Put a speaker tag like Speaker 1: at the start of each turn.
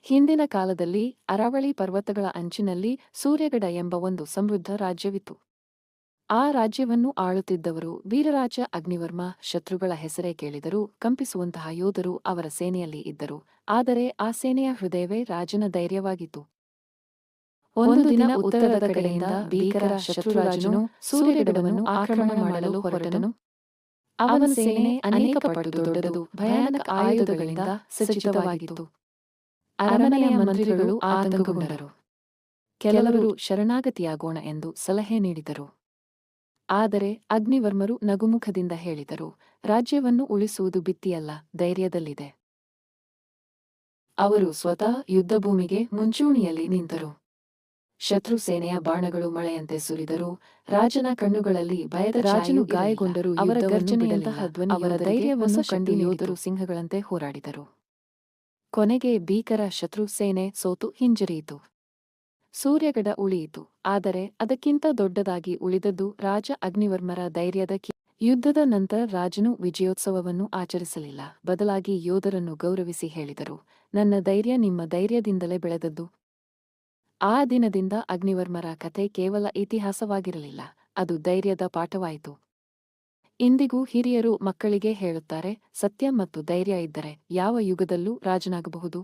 Speaker 1: ಹಿಂದಿನ ಕಾಲದಲ್ಲಿ ಅರಾವಳಿ ಪರ್ವತಗಳ ಅಂಚಿನಲ್ಲಿ ಸೂರ್ಯಗಡ ಎಂಬ ಒಂದು ಸಮೃದ್ಧ ರಾಜ್ಯವಿತ್ತು. ಆ ರಾಜ್ಯವನ್ನು ಆಳುತ್ತಿದ್ದವರು ವೀರರಾಜ ಅಗ್ನಿವರ್ಮ. ಶತ್ರುಗಳ ಹೆಸರೇ ಕೇಳಿದರೂ ಕಂಪಿಸುವಂತಹ ಯೋಧರು ಅವರ ಸೇನೆಯಲ್ಲಿ ಇದ್ದರು. ಆದರೆ ಆ ಸೇನೆಯ ಹೃದಯವೇ ರಾಜನ ಧೈರ್ಯವಾಗಿತ್ತು. ಒಂದು ದಿನ ಉತ್ತರದ ಕಡೆಯಿಂದ ಭೀಕರ ಶತ್ರುರಾಜನು ಸೂರ್ಯಗಡವನ್ನು ಆಕ್ರಮಣ ಮಾಡಲು ಹೊರಟನು. ಅವನ ಸೇನೆ ಅನೇಕ ಪಟ್ಟು ದೊಡ್ಡದು, ಭಯಾನಕ ಆಯುಧಗಳಿಂದ ಸಜ್ಜಿತವಾಗಿತ್ತು. ಅರಮನೆಯ ಮಂತ್ರಿಗಳು ಆತಂಕಗೊಂಡರು. ಕೆಲವರು ಶರಣಾಗತಿಯಾಗೋಣ ಎಂದು ಸಲಹೆ ನೀಡಿದರು. ಆದರೆ ಅಗ್ನಿವರ್ಮರು ನಗುಮುಖದಿಂದ ಹೇಳಿದರು, ರಾಜ್ಯವನ್ನು ಉಳಿಸುವುದು ಬಿತ್ತಿಯಲ್ಲ, ಧೈರ್ಯದಲ್ಲಿದೆ. ಅವರು ಸ್ವತಃ ಯುದ್ಧಭೂಮಿಗೆ ಮುಂಚೂಣಿಯಲ್ಲಿ ನಿಂತರು. ಶತ್ರು ಸೇನೆಯ ಬಾಣಗಳು ಮಳೆಯಂತೆ ಸುರಿದರು. ರಾಜನ ಕಣ್ಣುಗಳಲ್ಲಿ ಭಯದ ರಾಜನು ಗಾಯಗೊಂಡರು. ಅವರ ಗರ್ಜನೆಯಂತಹ ಧ್ವನಿ, ಅವರ ಧೈರ್ಯವನ್ನು ಕಂಡು ಯೋಧರು ಸಿಂಹಗಳಂತೆ ಹೋರಾಡಿದರು. ಕೊನೆಗೆ ಭೀಕರ ಶತ್ರು ಸೇನೆ ಸೋತು ಹಿಂಜರಿಯಿತು. ಸೂರ್ಯಗಡ ಉಳಿಯಿತು. ಆದರೆ ಅದಕ್ಕಿಂತ ದೊಡ್ಡದಾಗಿ ಉಳಿದದ್ದು ರಾಜ ಅಗ್ನಿವರ್ಮರ ಧೈರ್ಯದ ಯುದ್ಧದ ನಂತರ ರಾಜನು ವಿಜಯೋತ್ಸವವನ್ನು ಆಚರಿಸಲಿಲ್ಲ. ಬದಲಾಗಿ ಯೋಧರನ್ನು ಗೌರವಿಸಿ ಹೇಳಿದರು, ನನ್ನ ಧೈರ್ಯ ನಿಮ್ಮ ಧೈರ್ಯದಿಂದಲೇ ಬೆಳೆದದ್ದು. ಆ ದಿನದಿಂದ ಅಗ್ನಿವರ್ಮರ ಕಥೆ ಕೇವಲ ಇತಿಹಾಸವಾಗಿರಲಿಲ್ಲ, ಅದು ಧೈರ್ಯದ ಪಾಠವಾಯಿತು. ಇಂದಿಗೂ ಹಿರಿಯರು ಮಕ್ಕಳಿಗೆ ಹೇಳುತ್ತಾರೆ, ಸತ್ಯ ಮತ್ತು ಧೈರ್ಯ ಇದ್ದರೆ ಯಾವ ಯುಗದಲ್ಲೂ ರಾಜನಾಗಬಹುದು.